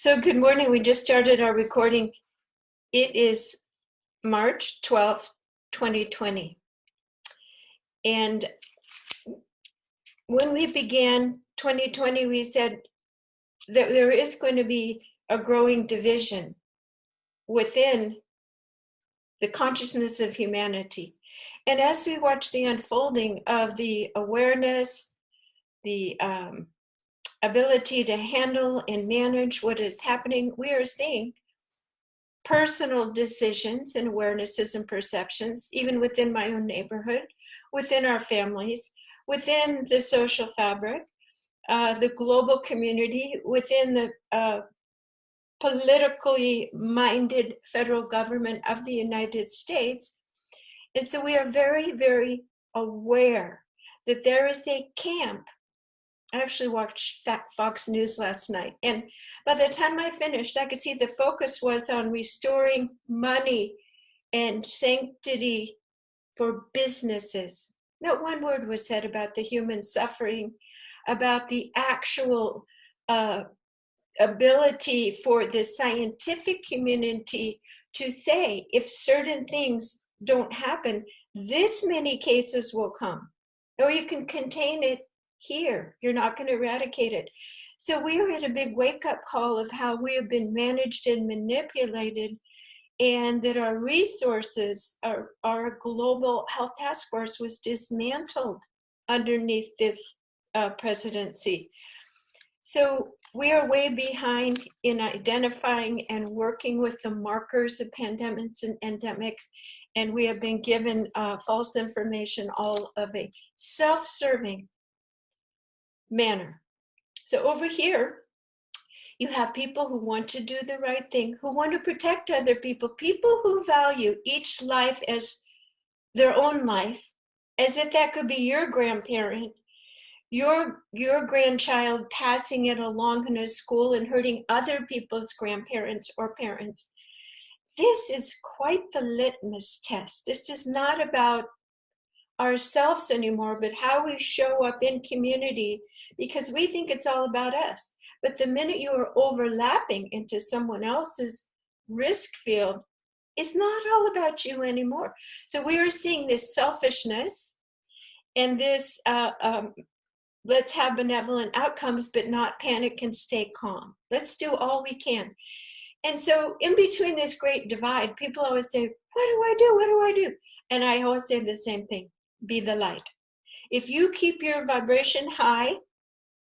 So good morning. We just started our recording. It is March 12th, 2020. And when we began 2020, we said that there is going to be a growing division within the consciousness of humanity. And as we watch the unfolding of the awareness, the ability to handle and manage what is happening, we are seeing personal decisions and awarenesses and perceptions, even within my own neighborhood, within our families, within the social fabric, the global community, within the politically minded federal government of the United States. And so we are very, very aware that there is a camp. I actually watched Fox News last night, and by the time I finished, I could see the focus was on restoring money and sanctity for businesses. Not one word was said about the human suffering, about the actual ability for the scientific community to say, if certain things don't happen, this many cases will come, or you can contain it here. You're not going to eradicate it. So we are at a big wake-up call of how we have been managed and manipulated, and that our resources, our global health task force was dismantled underneath this presidency. So we are way behind in identifying and working with the markers of pandemics and endemics, and we have been given false information, all of a self-serving manner. So over here, you have people who want to do the right thing, who want to protect other people, people who value each life as their own life, as if that could be your grandparent, your grandchild passing it along in a school and hurting other people's grandparents or parents. This is quite the litmus test. This is not about ourselves anymore, but how we show up in community, because we think it's all about us. But the minute you are overlapping into someone else's risk field, it's not all about you anymore. So we are seeing this selfishness and this let's have benevolent outcomes, but not panic and stay calm. Let's do all we can. And so in between this great divide, people always say, what do I do? What do I do? And I always say the same thing. Be the light. If you keep your vibration high,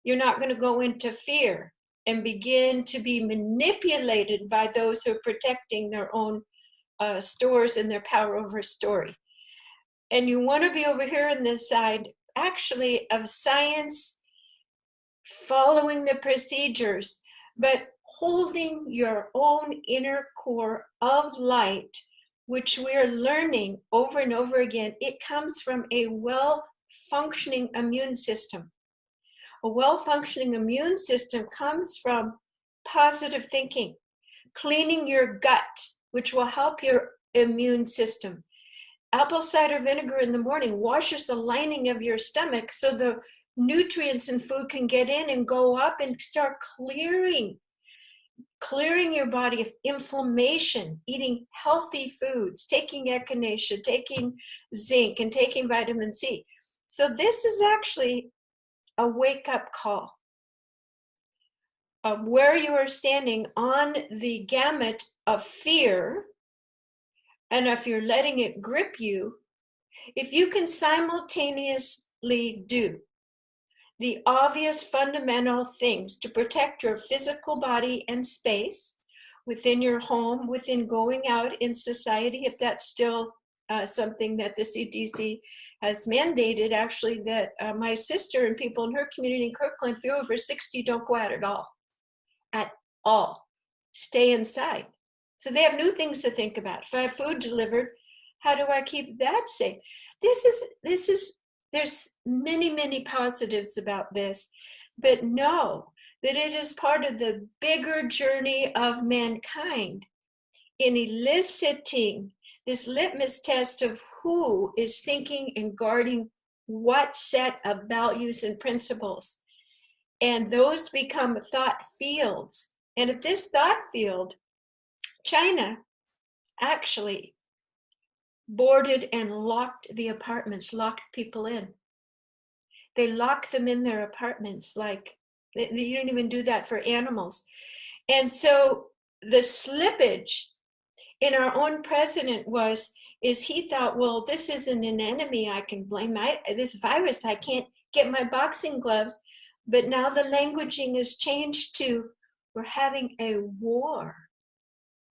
you're not going to go into fear and begin to be manipulated by those who are protecting their own stores and their power over story. And you want to be over here on this side, actually, of science, following the procedures, but holding your own inner core of light, which we're learning over and over again. It comes from a well-functioning immune system. A well-functioning immune system comes from positive thinking, cleaning your gut, which will help your immune system. Apple cider vinegar in the morning washes the lining of your stomach so the nutrients in food can get in and go up and start clearing your body of inflammation, eating healthy foods, taking echinacea, taking zinc, and taking vitamin C. So this is actually a wake-up call of where you are standing on the gamut of fear, and if you're letting it grip you, if you can simultaneously do the obvious fundamental things to protect your physical body and space within your home, within going out in society, if that's still something that the CDC has mandated, actually, that my sister and people in her community in Kirkland, if you're over 60, don't go out at all. At all. Stay inside. So they have new things to think about. If I have food delivered, how do I keep that safe? There's many, many positives about this, but know that it is part of the bigger journey of mankind in eliciting this litmus test of who is thinking and guarding what set of values and principles. And those become thought fields And if this thought field, China actually boarded and locked the apartments, locked people in. They lock them in their apartments like you don't even do that for animals. And so the slippage in our own president is he thought, well, this isn't an enemy I can blame. This virus, I can't get my boxing gloves. But now the languaging has changed to we're having a war.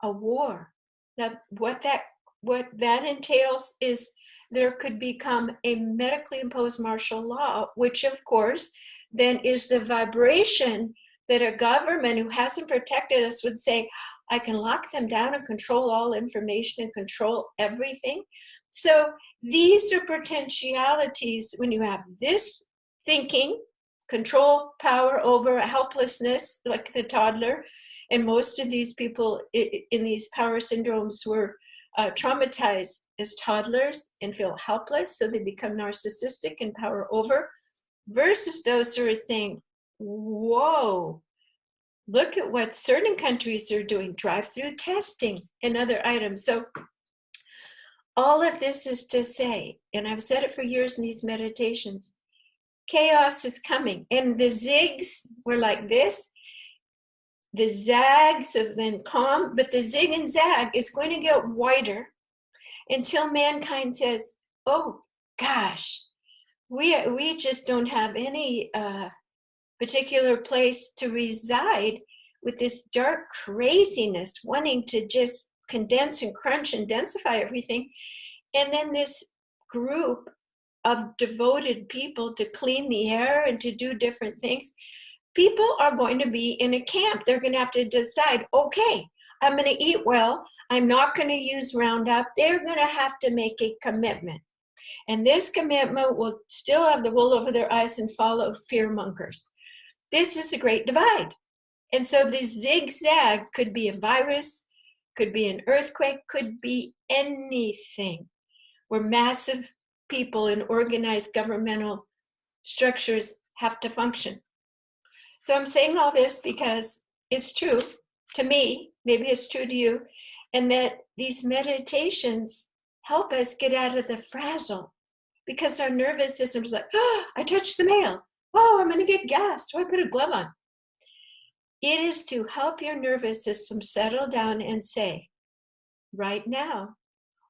A war. Now, what that entails is there could become a medically imposed martial law, which of course then is the vibration that a government who hasn't protected us would say, I can lock them down and control all information and control everything. So these are potentialities when you have this thinking, control, power over helplessness, like the toddler. And most of these people in these power syndromes were traumatized as toddlers and feel helpless, so they become narcissistic and power over, versus those who are saying, whoa, look at what certain countries are doing, drive-through testing and other items. So all of this is to say, and I've said it for years in these meditations, chaos is coming. And the zigs were like this, the zags of then calm, but the zig and zag is going to get wider until mankind says, oh gosh, we just don't have any particular place to reside with this dark craziness, wanting to just condense and crunch and densify everything. And then this group of devoted people to clean the air and to do different things, people are going to be in a camp. They're going to have to decide, okay, I'm going to eat well. I'm not going to use Roundup. They're going to have to make a commitment. And this commitment will still have the wool over their eyes and follow fearmongers. This is the great divide. And so this zigzag could be a virus, could be an earthquake, could be anything where massive people in organized governmental structures have to function. So I'm saying all this because it's true to me, maybe it's true to you, and that these meditations help us get out of the frazzle, because our nervous system's like, oh, I touched the mail. Oh, I'm going to get gassed. Do I put a glove on? It is to help your nervous system settle down and say, right now,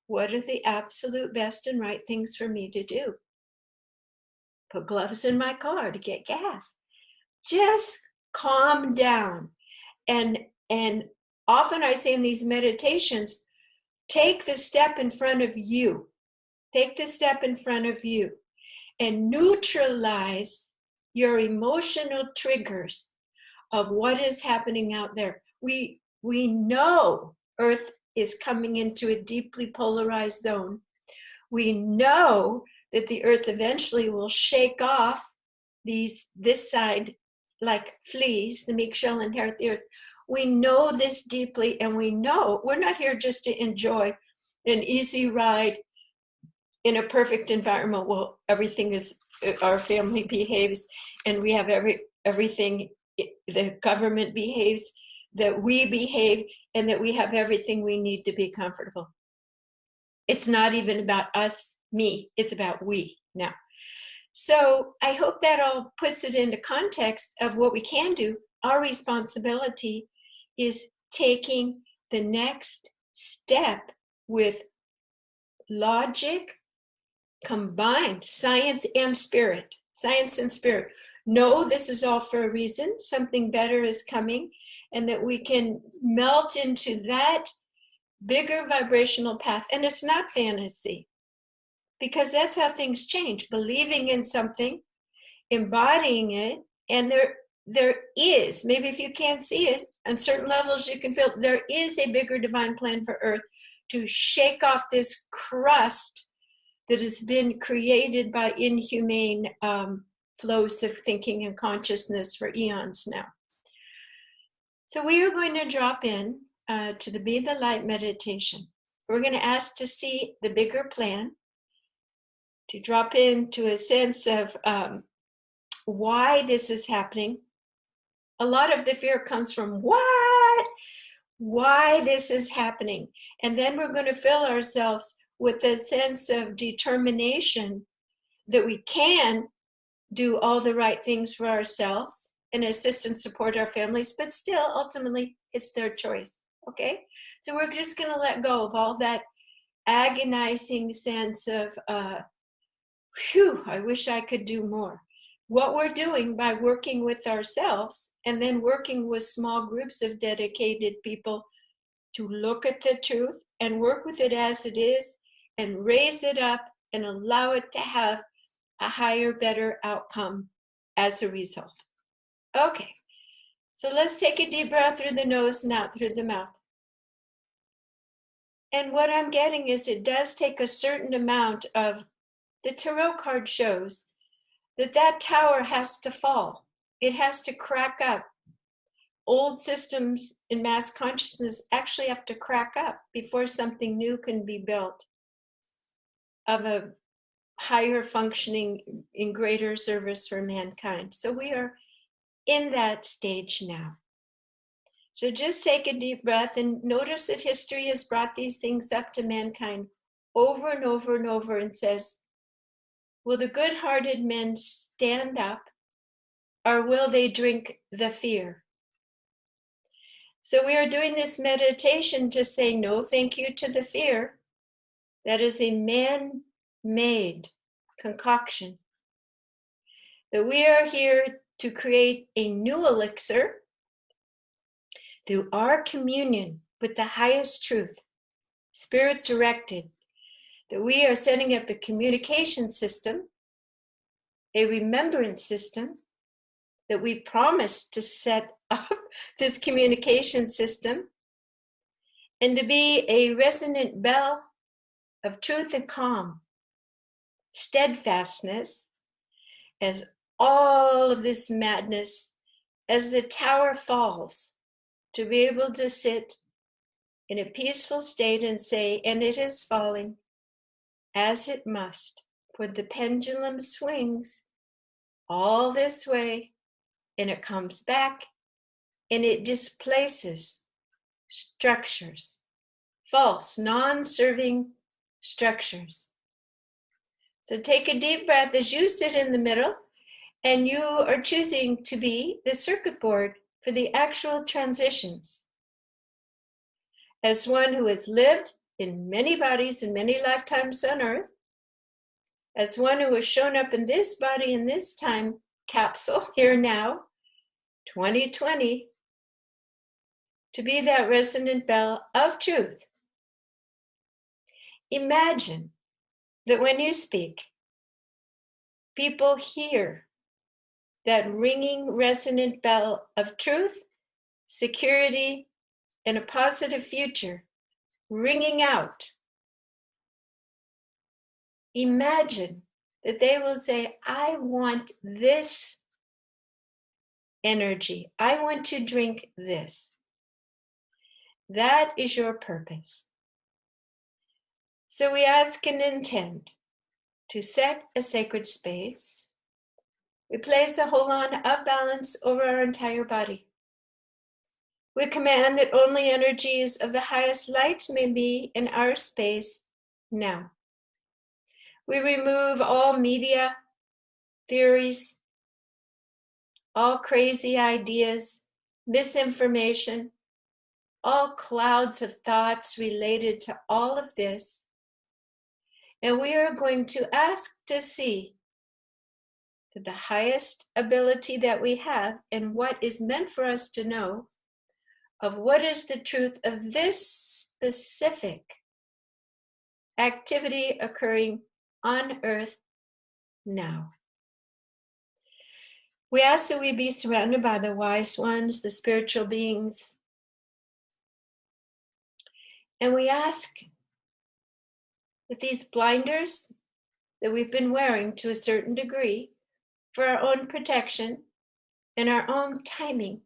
what are the absolute best and right things for me to do? Put gloves in my car to get gas. Just calm down. And often I say in these meditations, take the step in front of you. Take the step in front of you and neutralize your emotional triggers of what is happening out there. We know Earth is coming into a deeply polarized zone. We know that the Earth eventually will shake off this side like fleas. The meek shall inherit the earth. We know this deeply, and we know we're not here just to enjoy an easy ride in a perfect environment. Well, everything is, our family behaves, and we have everything, the government behaves, that we behave, and that we have everything we need to be comfortable. It's not even about us, me, it's about we now. So I hope that all puts it into context of what we can do. Our responsibility is taking the next step with logic combined, science and spirit. Science and spirit. Know this is all for a reason. Something better is coming, and that we can melt into that bigger vibrational path. And it's not fantasy, because that's how things change. Believing in something, embodying it, and there is, maybe if you can't see it, on certain levels you can feel, there is a bigger divine plan for Earth to shake off this crust that has been created by inhumane flows of thinking and consciousness for eons now. So we are going to drop in to the Be the Light meditation. We're going to ask to see the bigger plan, to drop into a sense of why this is happening, A lot of the fear comes from what? Why this is happening. And then we're going to fill ourselves with a sense of determination that we can do all the right things for ourselves and assist and support our families, but still, ultimately, it's their choice. Okay? So we're just going to let go of all that agonizing sense of, phew, I wish I could do more. What we're doing by working with ourselves and then working with small groups of dedicated people to look at the truth and work with it as it is and raise it up and allow it to have a higher, better outcome as a result. Okay, so let's take a deep breath through the nose and out through the mouth. And what I'm getting is it does take a certain amount of, the tarot card shows that tower has to fall. It has to crack up. Old systems in mass consciousness actually have to crack up before something new can be built of a higher functioning in greater service for mankind. So we are in that stage now. So just take a deep breath and notice that history has brought these things up to mankind over and over and over and says, will the good-hearted men stand up or will they drink the fear? So we are doing this meditation to say no thank you to the fear. That is a man-made concoction. That we are here to create a new elixir through our communion with the highest truth, spirit directed, that we are setting up a communication system, a remembrance system, that we promised to set up this communication system, and to be a resonant bell of truth and calm, steadfastness, as all of this madness, as the tower falls, to be able to sit in a peaceful state and say, and it is falling as it must, for the pendulum swings all this way, and it comes back, and it displaces structures, false, non-serving structures. So take a deep breath as you sit in the middle, and you are choosing to be the circuit board for the actual transitions. As one who has lived in many bodies and many lifetimes on earth, as one who has shown up in this body in this time capsule here now, 2020, to be that resonant bell of truth. Imagine that when you speak, people hear that ringing resonant bell of truth, security, and a positive future ringing out. Imagine that they will say, I want this energy. I want to drink this. That is your purpose. So we ask and intend to set a sacred space. We place a hold on of balance over our entire body. We command that only energies of the highest light may be in our space now. We remove all media, theories, all crazy ideas, misinformation, all clouds of thoughts related to all of this. And we are going to ask to see to the highest ability that we have and what is meant for us to know of what is the truth of this specific activity occurring on earth now. We ask that we be surrounded by the wise ones, the spiritual beings. And we ask that these blinders that we've been wearing to a certain degree for our own protection and our own timing,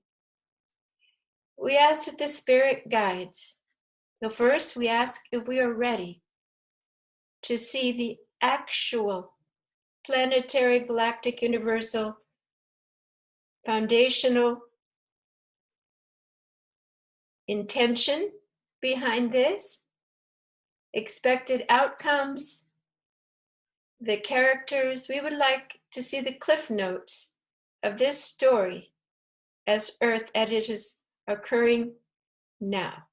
we ask that the Spirit guides. So first, we ask if we are ready to see the actual planetary, galactic, universal, foundational intention behind this, expected outcomes, the characters. We would like to see the cliff notes of this story as Earth as it is occurring now.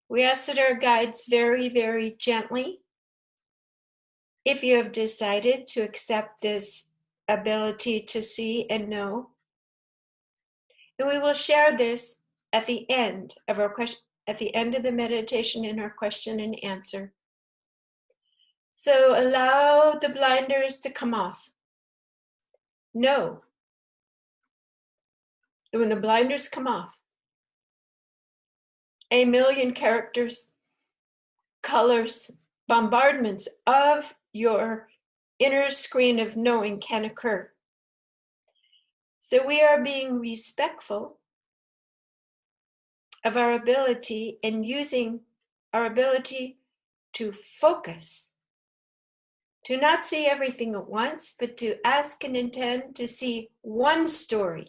We ask that our guides very, very gently, if you have decided to accept this ability to see and know, and we will share this at the end of our question, at the end of the meditation in our question and answer. So allow the blinders to come off. Know that when the blinders come off, a million characters, colors, bombardments of your inner screen of knowing can occur. So we are being respectful of our ability and using our ability to focus, to not see everything at once, but to ask and intend to see one story.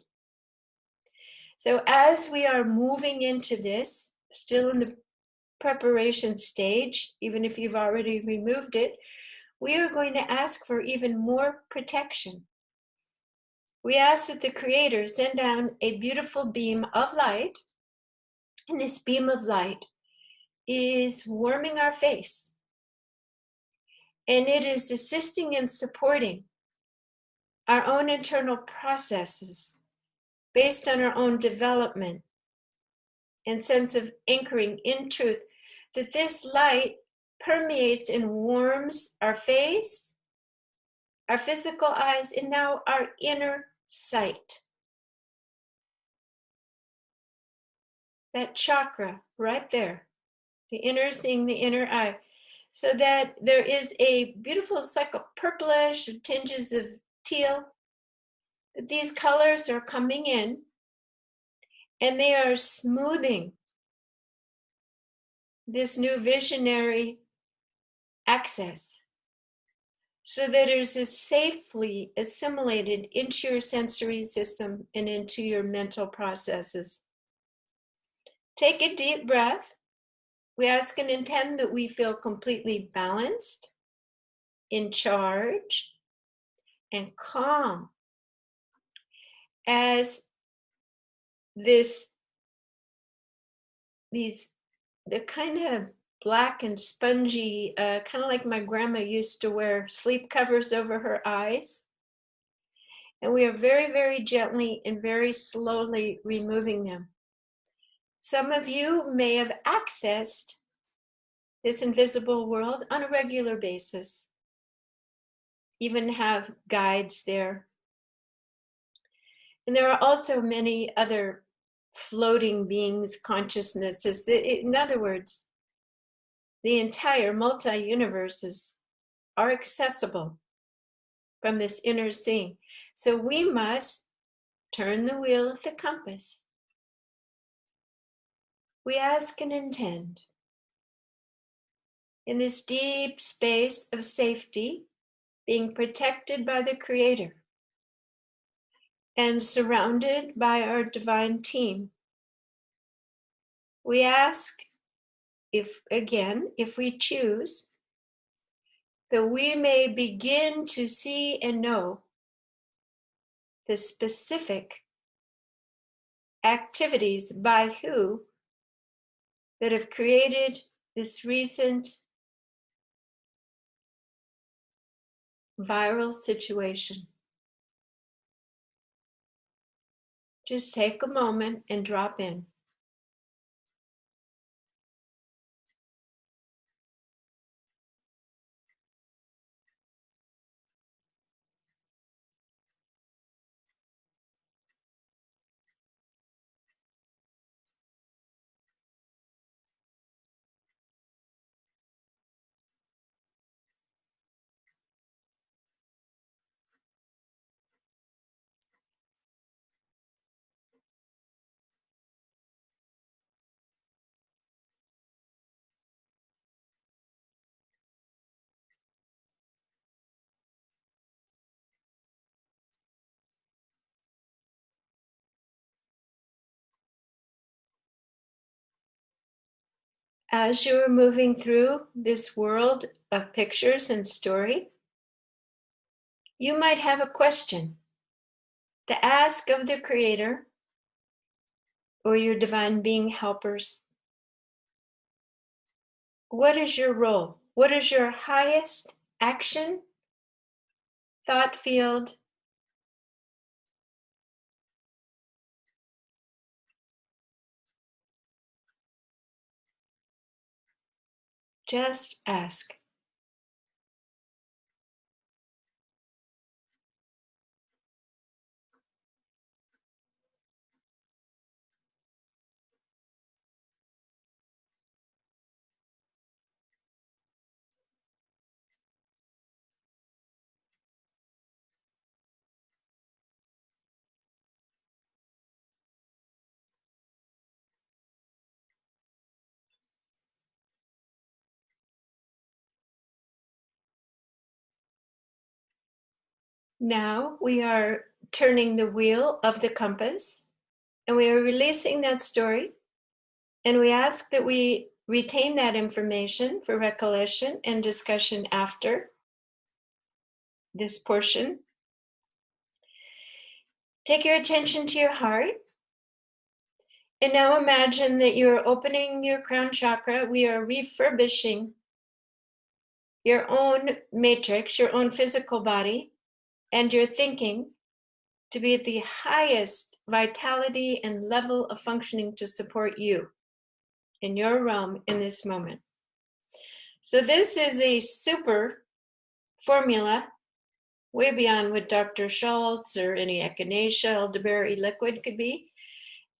So as we are moving into this, still in the preparation stage, even if you've already removed it, we are going to ask for even more protection. We ask that the Creator send down a beautiful beam of light, and this beam of light is warming our face, and it is assisting and supporting our own internal processes based on our own development and sense of anchoring in truth, that this light permeates and warms our face, our physical eyes, and now our inner sight. That chakra right there, the inner seeing, the inner eye, so that there is a beautiful, it's like a purplish, tinges of teal, that these colors are coming in and they are smoothing this new visionary access so that it is safely assimilated into your sensory system and into your mental processes. Take a deep breath. We ask and intend that we feel completely balanced, in charge, and calm as they're kind of black and spongy, kind of like my grandma used to wear sleep covers over her eyes. And we are very, very gently and very slowly removing them. Some of you may have accessed this invisible world on a regular basis, even have guides there. And there are also many other floating beings, consciousnesses. In other words, the entire multi-universes are accessible from this inner seeing. So we must turn the wheel of the compass. We ask and intend in this deep space of safety, being protected by the Creator and surrounded by our divine team. We ask, if we choose, that we may begin to see and know the specific activities by who that have created this recent viral situation. Just take a moment and drop in. As you're moving through this world of pictures and story, you might have a question to ask of the Creator or your divine being helpers. What is your role? What is your highest action, thought field? Just ask. Now we are turning the wheel of the compass and we are releasing that story. And we ask that we retain that information for recollection and discussion after this portion. Take your attention to your heart. And now imagine that you're opening your crown chakra. We are refurbishing your own matrix, your own physical body, and your thinking to be at the highest vitality and level of functioning to support you in your realm in this moment. So this is a super formula, way beyond what Dr. Schultz or any echinacea, elderberry liquid could be.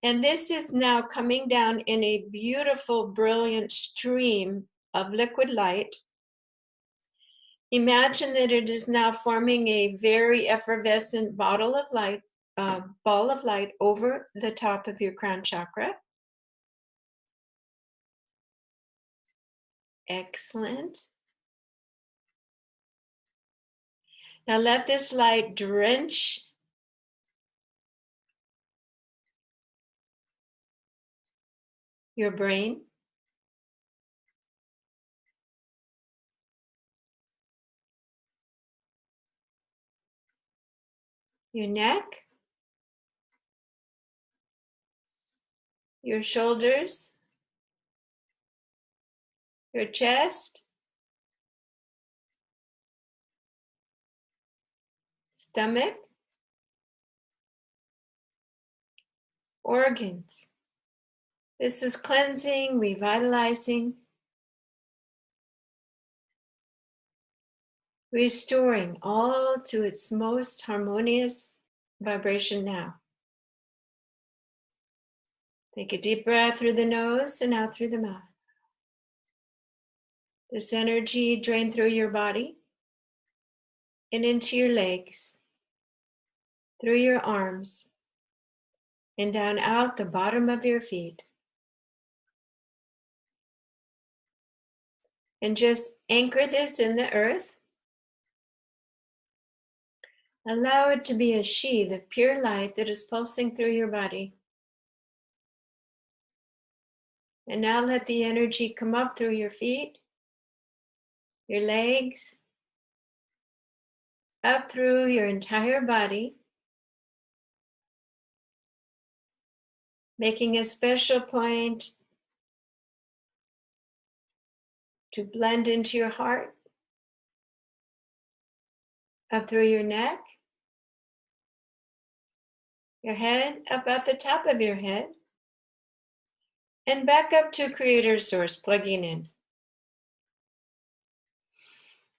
And this is now coming down in a beautiful, brilliant stream of liquid light. Imagine that it is now forming a very effervescent ball of light over the top of your crown chakra. Excellent. Now let this light drench your brain, your neck, your shoulders, your chest, stomach, organs. This is cleansing, revitalizing, restoring all to its most harmonious vibration now. Take a deep breath through the nose and out through the mouth. This energy drain through your body and into your legs, through your arms, and down out the bottom of your feet. And just anchor this in the earth. Allow it to be a sheath of pure light that is pulsing through your body. And now let the energy come up through your feet, your legs, up through your entire body, making a special point to blend into your heart, up through your neck, your head, up at the top of your head, and back up to Creator Source, plugging in.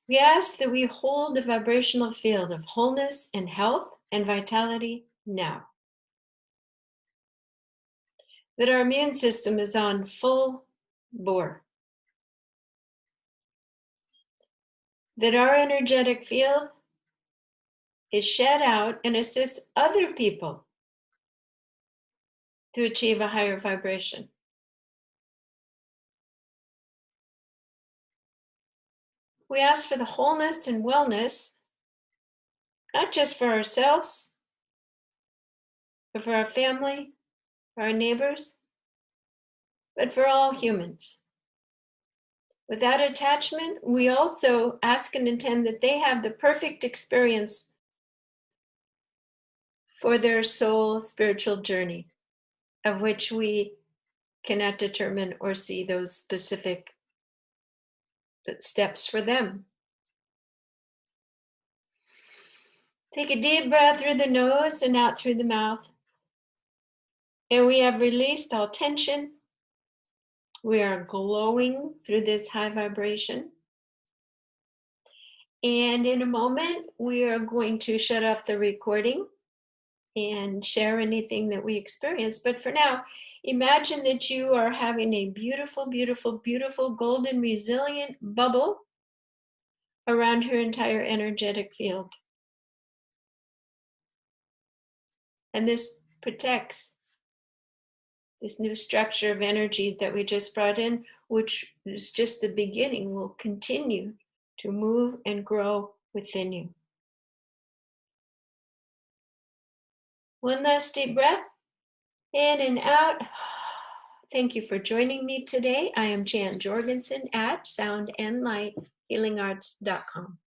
We ask that we hold the vibrational field of wholeness and health and vitality now. That our immune system is on full bore. That our energetic field is shed out and assists other people to achieve a higher vibration. We ask for the wholeness and wellness, not just for ourselves, but for our family, for our neighbors, but for all humans. Without attachment, we also ask and intend that they have the perfect experience for their soul spiritual journey, of which we cannot determine or see those specific steps for them. Take a deep breath through the nose and out through the mouth. And we have released all tension. We are glowing through this high vibration. And in a moment, we are going to shut off the recording and share anything that we experience. But for now, imagine that you are having a beautiful, beautiful, beautiful, golden, resilient bubble around your entire energetic field. And this protects this new structure of energy that we just brought in, which is just the beginning, will continue to move and grow within you. One last deep breath, in and out. Thank you for joining me today. I am Jan Jorgensen at soundandlighthealingarts.com.